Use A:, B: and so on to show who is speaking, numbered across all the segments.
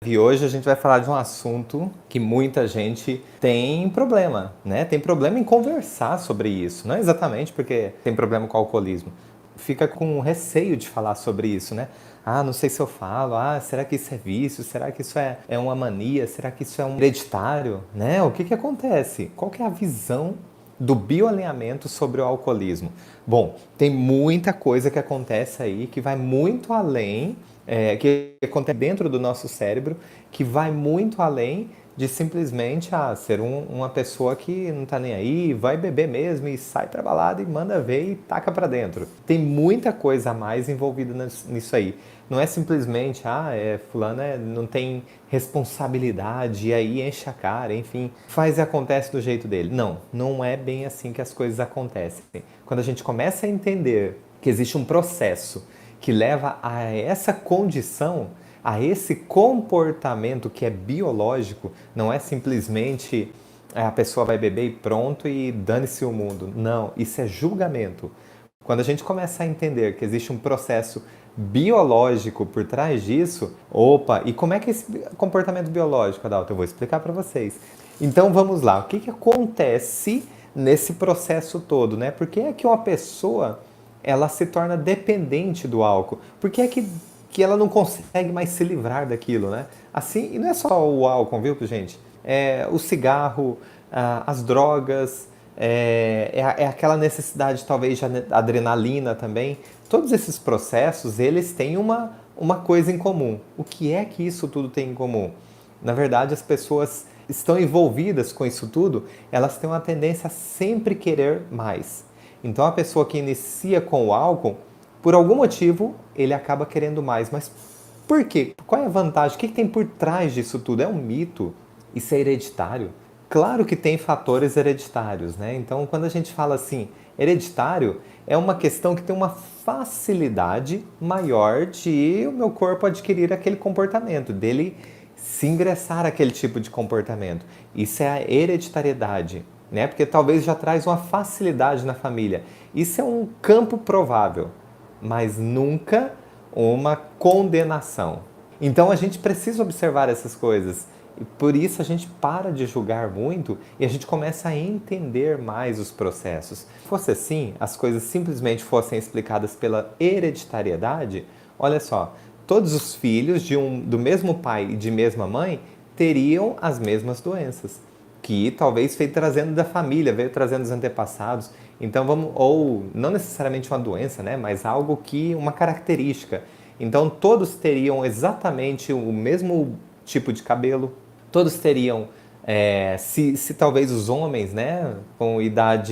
A: E hoje a gente vai falar de um assunto que muita gente tem problema, né? Tem problema em conversar sobre isso. Não é exatamente porque tem problema com o alcoolismo. Fica com receio de falar sobre isso, né? Ah, não sei se eu falo. Ah, será que isso é vício? Será que isso é uma mania? Será que isso é um hereditário? Né? O que que acontece? Qual que é a visão do bioalinhamento sobre o alcoolismo? Bom, tem muita coisa que acontece aí que vai muito além, que acontece dentro do nosso cérebro, que vai muito além de simplesmente ser uma pessoa que não tá nem aí, vai beber mesmo e sai pra balada e manda ver e taca pra dentro. Tem muita coisa a mais envolvida nisso aí. Não é simplesmente, fulano não tem responsabilidade e aí enche a cara, enfim, faz e acontece do jeito dele. Não, não é bem assim que as coisas acontecem. Quando a gente começa a entender que existe um processo que leva a essa condição, a esse comportamento que é biológico, não é simplesmente a pessoa vai beber e pronto e dane-se o mundo. Não, isso é julgamento. Quando a gente começa a entender que existe um processo biológico por trás disso, opa, e como é que é esse comportamento biológico, Adalto? Eu vou explicar para vocês. Então vamos lá, o que que acontece nesse processo todo, né? Por que é que uma pessoa ela se torna dependente do álcool? Por que é que ela não consegue mais se livrar daquilo, né? Assim, e não é só o álcool, viu, gente? É o cigarro, as drogas, é aquela necessidade talvez de adrenalina também. Todos esses processos, eles têm uma coisa em comum. O que é que isso tudo tem em comum? Na verdade, as pessoas estão envolvidas com isso tudo, elas têm uma tendência a sempre querer mais. Então, a pessoa que inicia com o álcool, por algum motivo, ele acaba querendo mais. Mas por quê? Qual é a vantagem? O que tem por trás disso tudo? É um mito? Isso é hereditário? Claro que tem fatores hereditários, né? Então, quando a gente fala assim, hereditário é uma questão que tem uma facilidade maior de o meu corpo adquirir aquele comportamento, dele se ingressar aquele tipo de comportamento. Isso é a hereditariedade, né? Porque talvez já traz uma facilidade na família. Isso é um campo provável, mas nunca uma condenação. Então a gente precisa observar essas coisas. E por isso a gente para de julgar muito e a gente começa a entender mais os processos. Se fosse assim, as coisas simplesmente fossem explicadas pela hereditariedade, olha só, todos os filhos do mesmo pai e de mesma mãe teriam as mesmas doenças, que talvez veio trazendo da família, veio trazendo dos antepassados. Então vamos, ou não necessariamente uma doença, né, mas algo que, uma característica. Então todos teriam exatamente o mesmo tipo de cabelo, todos teriam, se talvez os homens, né,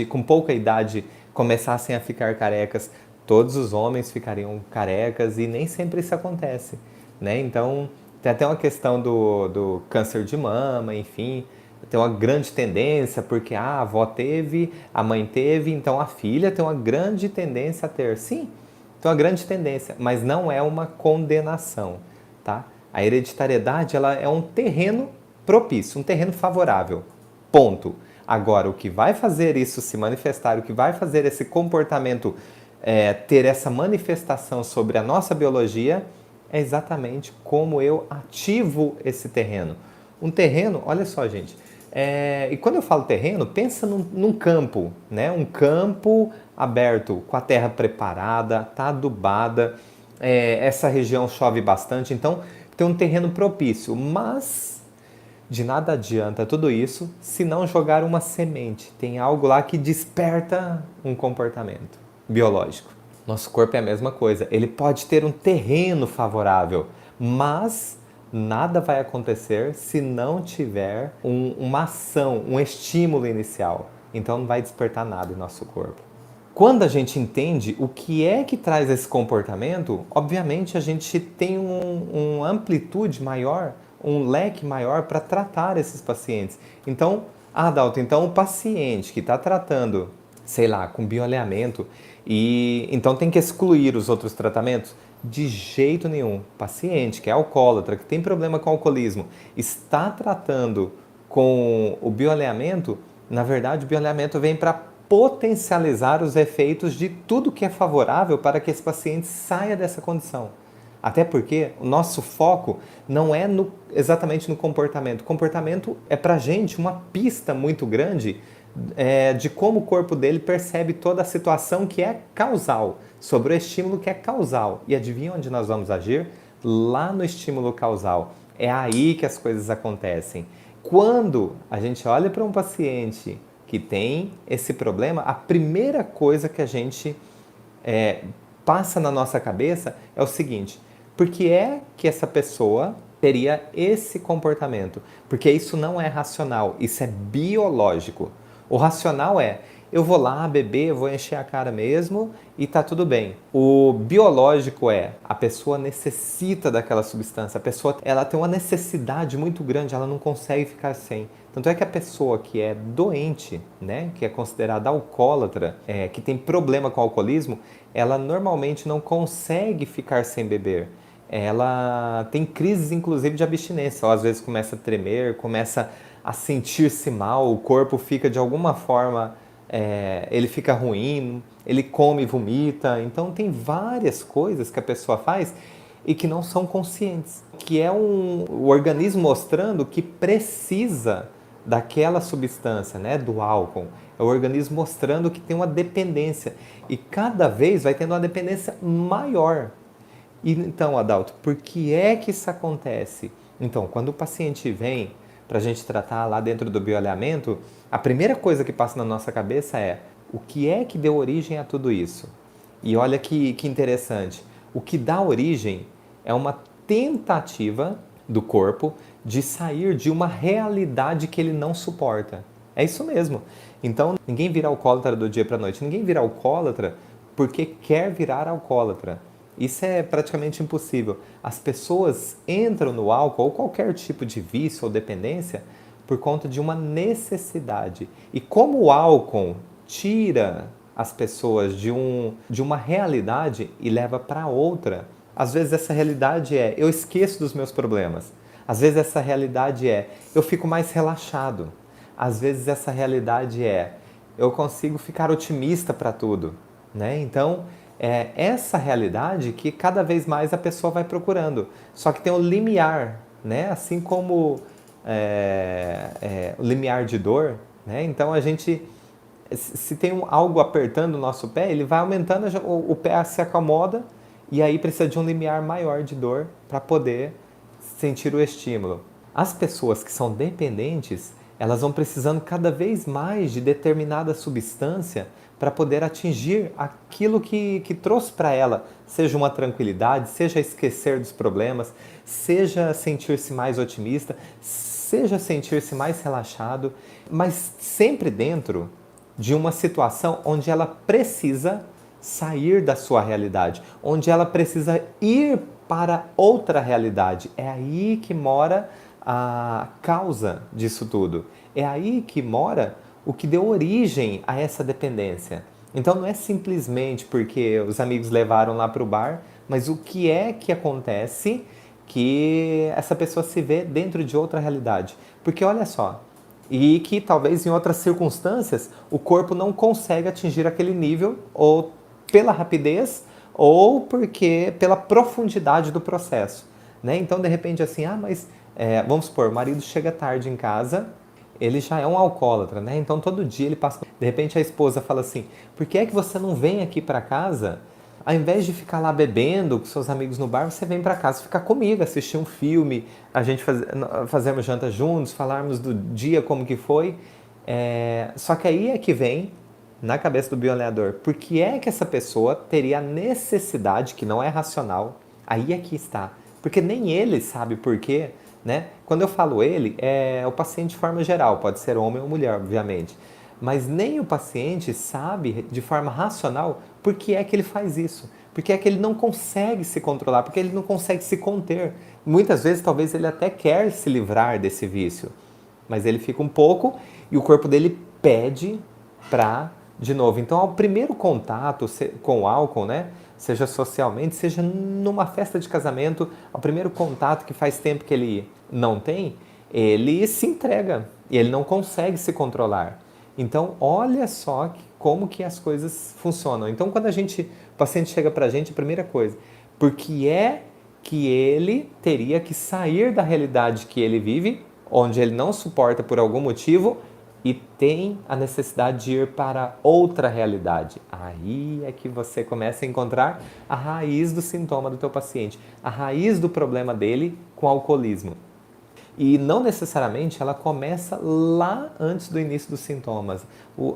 A: com pouca idade, começassem a ficar carecas, todos os homens ficariam carecas e nem sempre isso acontece, né? Então tem até uma questão do câncer de mama, enfim, tem uma grande tendência porque a avó teve, a mãe teve, então a filha tem uma grande tendência a ter. Sim, tem uma grande tendência, mas não é uma condenação, tá? A hereditariedade ela é um terreno propício, um terreno favorável. Ponto. Agora, o que vai fazer isso se manifestar, o que vai fazer esse comportamento ter essa manifestação sobre a nossa biologia é exatamente como eu ativo esse terreno. Um terreno, olha só, gente, e quando eu falo terreno, pensa num campo, né? Um campo aberto, com a terra preparada, tá adubada, essa região chove bastante, então tem um terreno propício, mas de nada adianta tudo isso se não jogar uma semente. Tem algo lá que desperta um comportamento biológico. Nosso corpo é a mesma coisa. Ele pode ter um terreno favorável, mas nada vai acontecer se não tiver uma ação, um estímulo inicial. Então não vai despertar nada em nosso corpo. Quando a gente entende o que é que traz esse comportamento, obviamente a gente tem uma amplitude maior, um leque maior para tratar esses pacientes. Então, Adalto, então o paciente que está tratando, sei lá, com bioalinhamento, e então tem que excluir os outros tratamentos? De jeito nenhum. Paciente que é alcoólatra, que tem problema com alcoolismo, está tratando com o bioalinhamento, na verdade o bioalinhamento vem para potencializar os efeitos de tudo que é favorável para que esse paciente saia dessa condição. Até porque o nosso foco não é exatamente no comportamento. O comportamento é pra gente uma pista muito grande de como o corpo dele percebe toda a situação que é causal, sobre o estímulo que é causal. E adivinha onde nós vamos agir? Lá no estímulo causal. É aí que as coisas acontecem. Quando a gente olha para um paciente que tem esse problema, a primeira coisa que a gente passa na nossa cabeça é o seguinte: por que é que essa pessoa teria esse comportamento? Porque isso não é racional, isso é biológico. O racional é, eu vou lá beber, vou encher a cara mesmo e tá tudo bem. O biológico é, a pessoa necessita daquela substância, a pessoa ela tem uma necessidade muito grande, ela não consegue ficar sem. Tanto é que a pessoa que é doente, né, que é considerada alcoólatra, que tem problema com o alcoolismo, ela normalmente não consegue ficar sem beber. Ela tem crises, inclusive, de abstinência. Ou às vezes começa a tremer, começa a sentir-se mal, o corpo fica de alguma forma, ele fica ruim, ele come e vomita. Então tem várias coisas que a pessoa faz e que não são conscientes. Que é o organismo mostrando que precisa daquela substância, né, do álcool. É o organismo mostrando que tem uma dependência. E cada vez vai tendo uma dependência maior. E então, Adalto, por que é que isso acontece? Então, quando o paciente vem para a gente tratar lá dentro do bioalinhamento, a primeira coisa que passa na nossa cabeça é o que é que deu origem a tudo isso? E olha que interessante, o que dá origem é uma tentativa do corpo de sair de uma realidade que ele não suporta. É isso mesmo. Então, ninguém vira alcoólatra do dia para a noite, ninguém vira alcoólatra porque quer virar alcoólatra. Isso é praticamente impossível. As pessoas entram no álcool ou qualquer tipo de vício ou dependência por conta de uma necessidade. E como o álcool tira as pessoas de uma realidade e leva para outra, às vezes essa realidade é eu esqueço dos meus problemas. Às vezes essa realidade é eu fico mais relaxado. Às vezes essa realidade é eu consigo ficar otimista para tudo, né? Então, é essa realidade que cada vez mais a pessoa vai procurando. Só que tem o limiar, né? Assim como o limiar de dor, né? Então a gente, se tem algo apertando o nosso pé, ele vai aumentando, o pé se acomoda e aí precisa de um limiar maior de dor para poder sentir o estímulo. As pessoas que são dependentes, elas vão precisando cada vez mais de determinada substância para poder atingir aquilo que trouxe para ela, seja uma tranquilidade, seja esquecer dos problemas, seja sentir-se mais otimista, seja sentir-se mais relaxado, mas sempre dentro de uma situação onde ela precisa sair da sua realidade, onde ela precisa ir para outra realidade. É aí que mora a causa disso tudo. É aí que mora o que deu origem a essa dependência. Então não é simplesmente porque os amigos levaram lá para o bar, mas o que é que acontece que essa pessoa se vê dentro de outra realidade. Porque olha só, e que talvez em outras circunstâncias o corpo não consegue atingir aquele nível, ou pela rapidez, ou porque pela profundidade do processo, né? Então de repente assim, mas vamos supor, o marido chega tarde em casa, ele já é um alcoólatra, né? Então todo dia ele passa. De repente a esposa fala assim: por que é que você não vem aqui para casa? Ao invés de ficar lá bebendo com seus amigos no bar, você vem para casa ficar comigo, assistir um filme, a gente fazermos janta juntos, falarmos do dia como que foi. Só que aí é que vem na cabeça do bioalinhador, por que é que essa pessoa teria a necessidade, que não é racional, aí é que está. Porque nem ele sabe por quê, né? Quando eu falo ele, é o paciente de forma geral, pode ser homem ou mulher, obviamente. Mas nem o paciente sabe de forma racional por que é que ele faz isso. Por que é que ele não consegue se controlar, porque ele não consegue se conter. Muitas vezes, talvez ele até quer se livrar desse vício, mas ele fica um pouco e o corpo dele pede para de novo. Então, ao primeiro contato com o álcool, né, seja socialmente, seja numa festa de casamento, ao primeiro contato que faz tempo que ele não tem, ele se entrega e ele não consegue se controlar. Então, olha só como que as coisas funcionam. Então, quando o paciente chega pra gente, a primeira coisa, por que é que ele teria que sair da realidade que ele vive, onde ele não suporta por algum motivo, e tem a necessidade de ir para outra realidade. Aí é que você começa a encontrar a raiz do sintoma do teu paciente, a raiz do problema dele com o alcoolismo. E não necessariamente ela começa lá antes do início dos sintomas.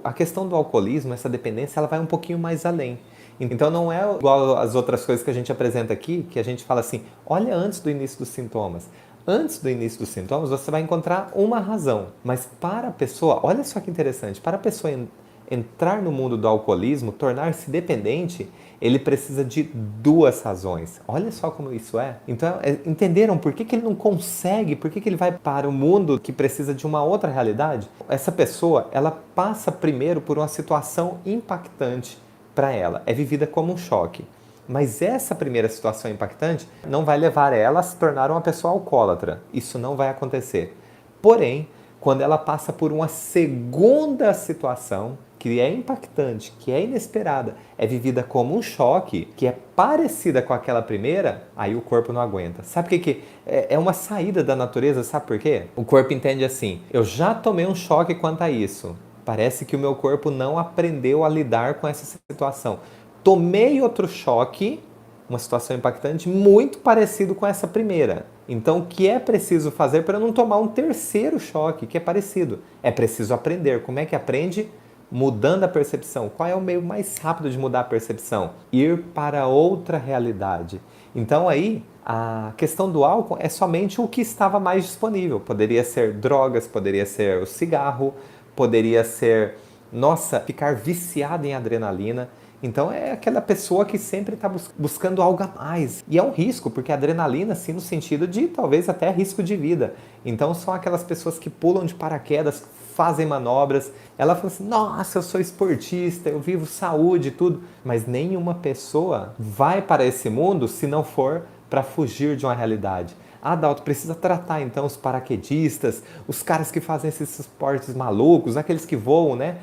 A: A questão do alcoolismo, essa dependência, ela vai um pouquinho mais além. Então não é igual às outras coisas que a gente apresenta aqui, que a gente fala assim, olha antes do início dos sintomas. Antes do início dos sintomas, você vai encontrar uma razão. Mas para a pessoa, olha só que interessante, para a pessoa entrar no mundo do alcoolismo, tornar-se dependente, ele precisa de duas razões. Olha só como isso é. Então, entenderam por que ele não consegue, por que ele vai para o mundo que precisa de uma outra realidade? Essa pessoa, ela passa primeiro por uma situação impactante para ela. É vivida como um choque. Mas essa primeira situação impactante não vai levar ela a se tornar uma pessoa alcoólatra. Isso não vai acontecer. Porém, quando ela passa por uma segunda situação, que é impactante, que é inesperada, é vivida como um choque, que é parecida com aquela primeira, aí o corpo não aguenta. Sabe o que é uma saída da natureza? Sabe por quê? O corpo entende assim, eu já tomei um choque quanto a isso. Parece que o meu corpo não aprendeu a lidar com essa situação. Tomei outro choque, uma situação impactante, muito parecido com essa primeira. Então, o que é preciso fazer para não tomar um terceiro choque, que é parecido? É preciso aprender. Como é que aprende? Mudando a percepção. Qual é o meio mais rápido de mudar a percepção? Ir para outra realidade. Então, aí, a questão do álcool é somente o que estava mais disponível. Poderia ser drogas, poderia ser o cigarro, poderia ser, ficar viciado em adrenalina. Então é aquela pessoa que sempre está buscando algo a mais. E é um risco, porque a adrenalina, sim, no sentido de talvez até risco de vida. Então são aquelas pessoas que pulam de paraquedas, fazem manobras. Ela fala assim, nossa, eu sou esportista, eu vivo saúde e tudo. Mas nenhuma pessoa vai para esse mundo se não for para fugir de uma realidade. Ah, Dalton, precisa tratar então os paraquedistas, os caras que fazem esses esportes malucos, aqueles que voam, né?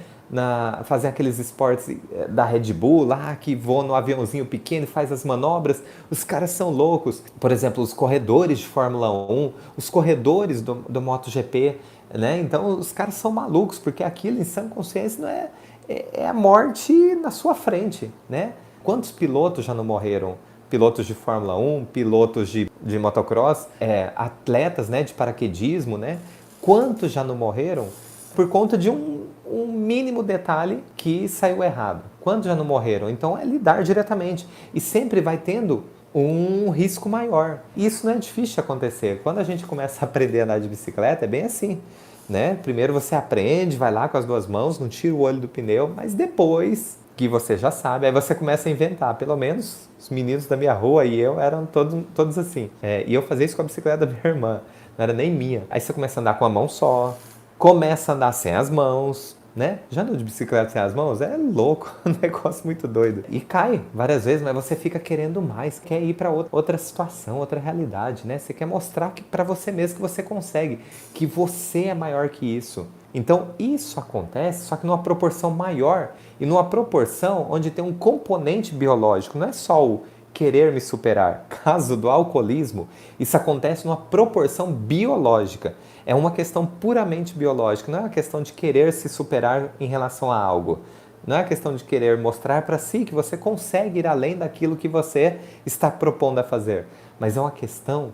A: Fazem aqueles esportes da Red Bull lá, que voam no aviãozinho pequeno e faz as manobras. Os caras são loucos. Por exemplo, os corredores de Fórmula 1, os corredores do MotoGP, né? Então os caras são malucos, porque aquilo em sã consciência não é a morte na sua frente, né? Quantos pilotos já não morreram? Pilotos de Fórmula 1, pilotos de motocross, atletas, né, de paraquedismo, né? Quantos já não morreram por conta de um mínimo detalhe que saiu errado? Quantos já não morreram? Então é lidar diretamente. E sempre vai tendo um risco maior. E isso não é difícil de acontecer. Quando a gente começa a aprender a andar de bicicleta, é bem assim, né? Primeiro você aprende, vai lá com as duas mãos, não tira o olho do pneu, mas depois que você já sabe, aí você começa a inventar. Pelo menos os meninos da minha rua e eu eram todos assim. E eu fazia isso com a bicicleta da minha irmã, não era nem minha. Aí você começa a andar com a mão só, começa a andar sem as mãos, né? Já andou de bicicleta sem as mãos? É louco, um negócio muito doido. E cai várias vezes, mas você fica querendo mais, quer ir para outra situação, outra realidade, né? Você quer mostrar para você mesmo que você consegue, que você é maior que isso. Então isso acontece, só que numa proporção maior e numa proporção onde tem um componente biológico, não é só o querer me superar. Caso do alcoolismo, isso acontece numa proporção biológica. É uma questão puramente biológica, não é uma questão de querer se superar em relação a algo. Não é uma questão de querer mostrar para si que você consegue ir além daquilo que você está propondo a fazer. Mas é uma questão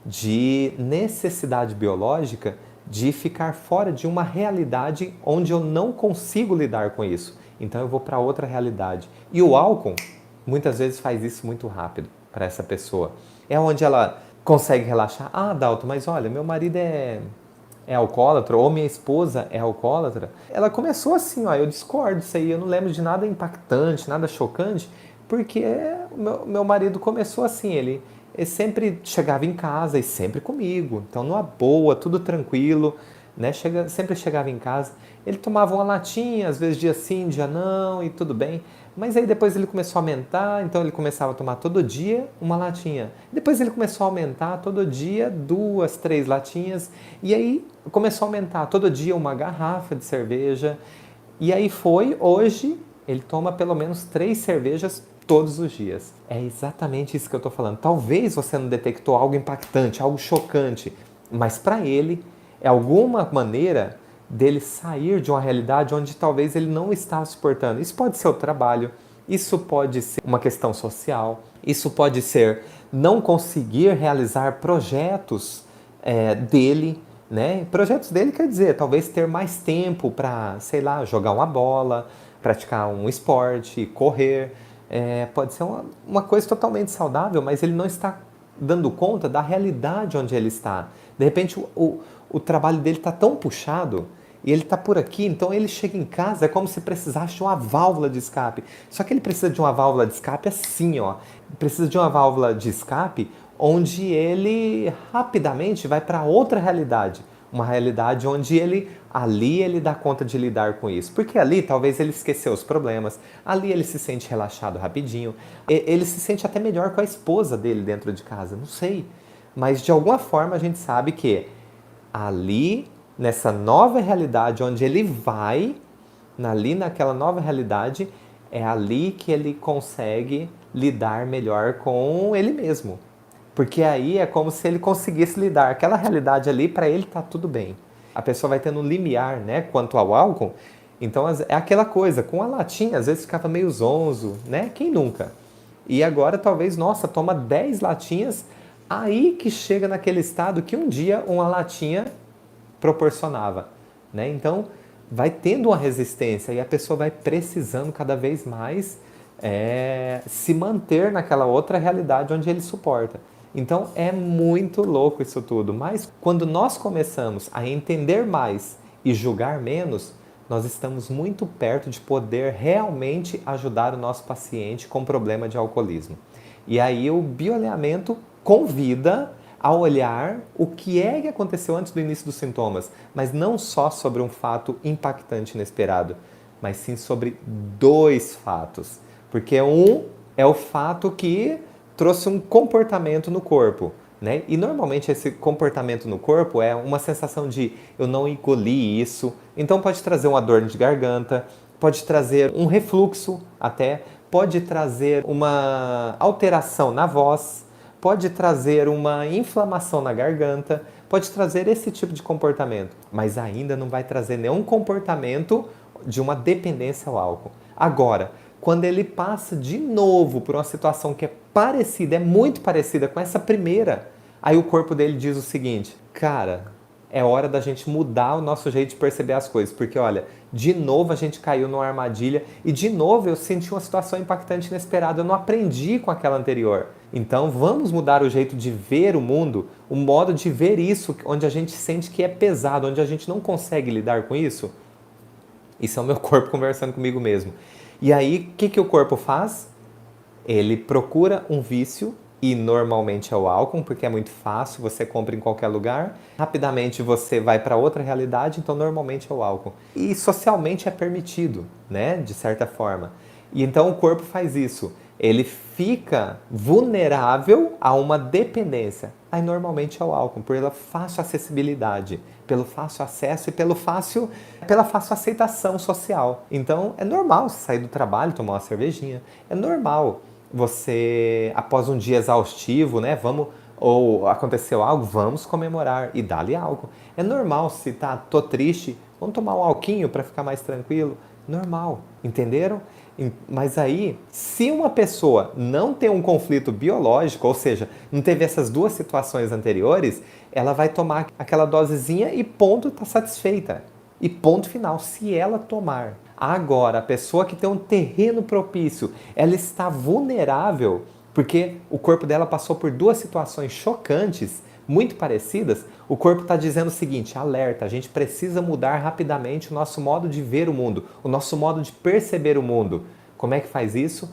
A: de necessidade biológica de ficar fora de uma realidade onde eu não consigo lidar com isso. Então eu vou para outra realidade. E o álcool muitas vezes faz isso muito rápido para essa pessoa. É onde ela consegue relaxar. Ah, Dalton, mas olha, meu marido é alcoólatra, ou minha esposa é alcoólatra. Ela começou assim, eu discordo disso aí, eu não lembro de nada impactante, nada chocante, porque meu marido começou assim, ele sempre chegava em casa e sempre comigo, então numa boa, tudo tranquilo, né? Sempre chegava em casa, ele tomava uma latinha, às vezes dia sim, dia não, e tudo bem. Mas aí depois ele começou a aumentar, então ele começava a tomar todo dia uma latinha. Depois ele começou a aumentar todo dia 2, 3 latinhas. E aí começou a aumentar todo dia uma garrafa de cerveja. E aí hoje ele toma pelo menos 3 cervejas todos os dias. É exatamente isso que eu estou falando. Talvez você não detectou algo impactante, algo chocante, mas para ele é alguma maneira dele sair de uma realidade onde talvez ele não está suportando. Isso pode ser o trabalho, isso pode ser uma questão social, isso pode ser não conseguir realizar projetos dele, né? Projetos dele quer dizer, talvez ter mais tempo para, sei lá, jogar uma bola, praticar um esporte, correr. Pode ser uma coisa totalmente saudável, mas ele não está dando conta da realidade onde ele está. De repente, o trabalho dele está tão puxado e ele está por aqui, então ele chega em casa, é como se precisasse de uma válvula de escape. Só que ele precisa de uma válvula de escape assim, ó. Precisa de uma válvula de escape onde ele rapidamente vai para outra realidade. Uma realidade onde ali ele dá conta de lidar com isso. Porque ali talvez ele esqueceu os problemas, ali ele se sente relaxado rapidinho, ele se sente até melhor com a esposa dele dentro de casa, não sei. Mas de alguma forma a gente sabe que ali, nessa nova realidade onde ele vai, ali naquela nova realidade, é ali que ele consegue lidar melhor com ele mesmo. Porque aí é como se ele conseguisse lidar. Aquela realidade ali, para ele tá tudo bem. A pessoa vai tendo um limiar, né, quanto ao álcool. Então é aquela coisa, com a latinha, às vezes ficava meio zonzo, né? Quem nunca? E agora talvez, nossa, toma 10 latinhas, aí que chega naquele estado que um dia uma latinha proporcionava, né? Então vai tendo uma resistência e a pessoa vai precisando cada vez mais se manter naquela outra realidade onde ele suporta. Então é muito louco isso tudo, mas quando nós começamos a entender mais e julgar menos, nós estamos muito perto de poder realmente ajudar o nosso paciente com problema de alcoolismo. E aí o bioalinhamento convida a olhar o que é que aconteceu antes do início dos sintomas, mas não só sobre um fato impactante inesperado, mas sim sobre dois fatos. Porque um é o fato que trouxe um comportamento no corpo, né? E normalmente esse comportamento no corpo é uma sensação de eu não engoli isso, então pode trazer uma dor de garganta, pode trazer um refluxo até, pode trazer uma alteração na voz, pode trazer uma inflamação na garganta, pode trazer esse tipo de comportamento, mas ainda não vai trazer nenhum comportamento de uma dependência ao álcool. Agora, quando ele passa de novo por uma situação que é parecida, é muito parecida com essa primeira, aí o corpo dele diz o seguinte: cara, é hora da gente mudar o nosso jeito de perceber as coisas, porque olha, de novo a gente caiu numa armadilha e de novo eu senti uma situação impactante inesperada, eu não aprendi com aquela anterior. Então vamos mudar o jeito de ver o mundo, o modo de ver isso, onde a gente sente que é pesado, onde a gente não consegue lidar com isso. Isso é o meu corpo conversando comigo mesmo. E aí, o que o corpo faz? Ele procura um vício, e normalmente é o álcool, porque é muito fácil, você compra em qualquer lugar. Rapidamente você vai para outra realidade, então normalmente é o álcool. E socialmente é permitido, né? De certa forma. E então o corpo faz isso. Ele fica vulnerável a uma dependência. Aí normalmente é o álcool, pela fácil acessibilidade, pelo fácil acesso e pela fácil aceitação social. Então é normal você sair do trabalho, tomar uma cervejinha. É normal você, após um dia exaustivo, né, ou aconteceu algo, vamos comemorar e dá-lhe álcool. É normal se tô triste, vamos tomar um alquinho para ficar mais tranquilo. Normal, entenderam? Mas aí, se uma pessoa não tem um conflito biológico, ou seja, não teve essas duas situações anteriores, ela vai tomar aquela dosezinha e ponto, está satisfeita. E ponto final, se ela tomar. Agora, a pessoa que tem um terreno propício, ela está vulnerável porque o corpo dela passou por duas situações chocantes, muito parecidas. O corpo está dizendo o seguinte: alerta, a gente precisa mudar rapidamente o nosso modo de ver o mundo, o nosso modo de perceber o mundo. Como é que faz isso?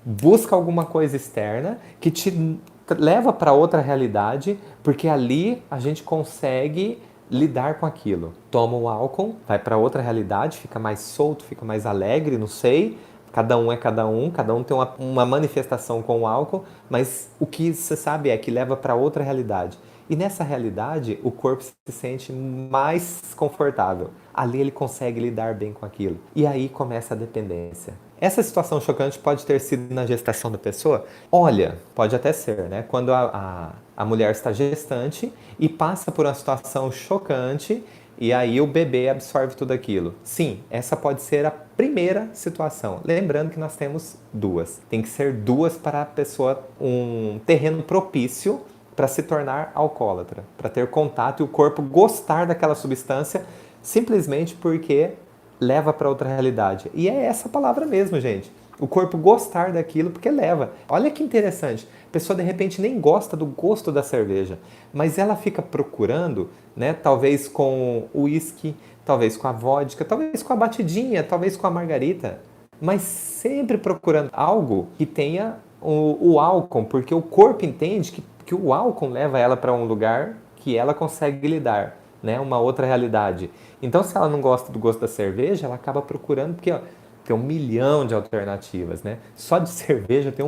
A: Busca alguma coisa externa que te leva para outra realidade, porque ali a gente consegue lidar com aquilo. Toma o álcool, vai para outra realidade, fica mais solto, fica mais alegre, não sei. Cada um é cada um tem uma manifestação com o álcool, mas o que você sabe é que leva para outra realidade. E nessa realidade, o corpo se sente mais confortável. Ali ele consegue lidar bem com aquilo. E aí começa a dependência. Essa situação chocante pode ter sido na gestação da pessoa? Olha, pode até ser, né? Quando a mulher está gestante e passa por uma situação chocante e aí o bebê absorve tudo aquilo. Sim, essa pode ser a primeira situação. Lembrando que nós temos duas. Tem que ser duas para a pessoa, um terreno propício para se tornar alcoólatra, para ter contato e o corpo gostar daquela substância simplesmente porque leva para outra realidade. E é essa palavra mesmo, gente. O corpo gostar daquilo porque leva. Olha que interessante. A pessoa de repente nem gosta do gosto da cerveja, mas ela fica procurando, né, talvez com o uísque, talvez com a vodka, talvez com a batidinha, talvez com a margarita, mas sempre procurando algo que tenha o álcool, porque o corpo entende que o álcool leva ela para um lugar que ela consegue lidar, né, uma outra realidade. Então, se ela não gosta do gosto da cerveja, ela acaba procurando, porque ó, tem 1 milhão de alternativas, né? Só de cerveja tem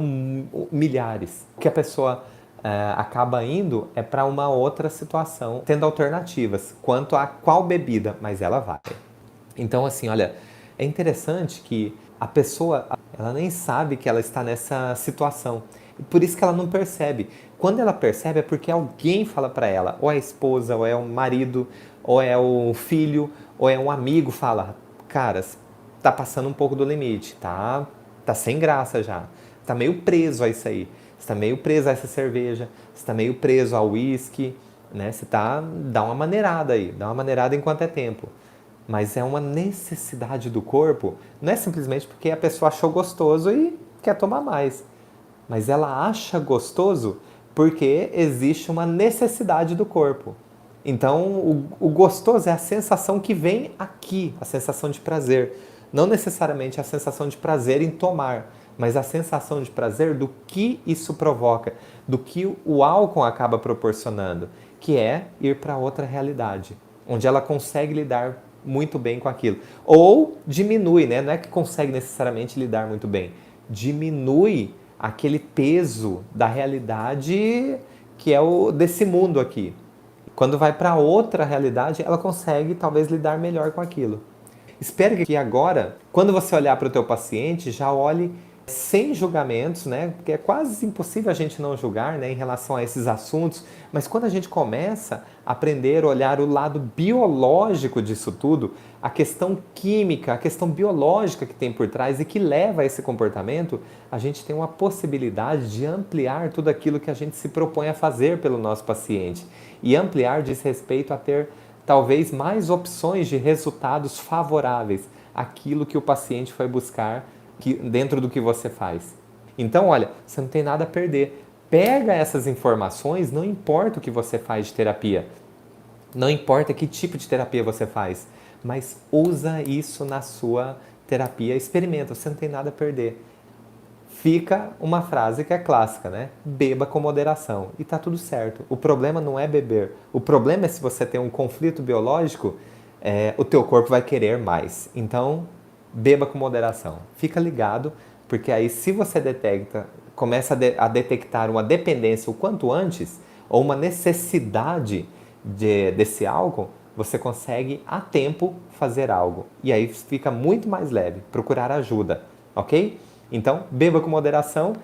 A: milhares. O que a pessoa acaba indo é para uma outra situação, tendo alternativas quanto a qual bebida, mas ela vai. Então, assim, olha, é interessante que a pessoa, ela nem sabe que ela está nessa situação. E por isso que ela não percebe. Quando ela percebe é porque alguém fala para ela, ou é a esposa, ou é o marido, ou é o filho, ou é um amigo, fala, cara, tá passando um pouco do limite, tá sem graça já. Tá meio preso a isso aí. Você tá meio preso a essa cerveja, você tá meio preso ao uísque, né? Dá uma maneirada aí, dá uma maneirada enquanto é tempo. Mas é uma necessidade do corpo, não é simplesmente porque a pessoa achou gostoso e quer tomar mais. Mas ela acha gostoso porque existe uma necessidade do corpo. Então, o gostoso é a sensação que vem aqui, a sensação de prazer. Não necessariamente a sensação de prazer em tomar, mas a sensação de prazer do que isso provoca, do que o álcool acaba proporcionando, que é ir para outra realidade, onde ela consegue lidar muito bem com aquilo. Ou diminui, né? Não é que consegue necessariamente lidar muito bem, diminui aquele peso da realidade que é o desse mundo aqui. Quando vai para outra realidade, ela consegue talvez lidar melhor com aquilo. Espero que agora, quando você olhar para o teu paciente, já olhe sem julgamentos, né? Porque é quase impossível a gente não julgar, né, em relação a esses assuntos, mas quando a gente começa a aprender a olhar o lado biológico disso tudo, a questão química, a questão biológica que tem por trás e que leva a esse comportamento, a gente tem uma possibilidade de ampliar tudo aquilo que a gente se propõe a fazer pelo nosso paciente. E ampliar diz respeito a ter talvez mais opções de resultados favoráveis àquilo que o paciente foi buscar dentro do que você faz. Então, olha, você não tem nada a perder. Pega essas informações, não importa o que você faz de terapia, não importa que tipo de terapia você faz, mas usa isso na sua terapia, experimenta, você não tem nada a perder. Fica uma frase que é clássica, né? Beba com moderação. E tá tudo certo. O problema não é beber. O problema é se você tem um conflito biológico, o teu corpo vai querer mais. Então, beba com moderação. Fica ligado, porque aí se você começa a detectar uma dependência o quanto antes, ou uma necessidade desse álcool, você consegue a tempo fazer algo. E aí fica muito mais leve, procurar ajuda, ok? Então, beba com moderação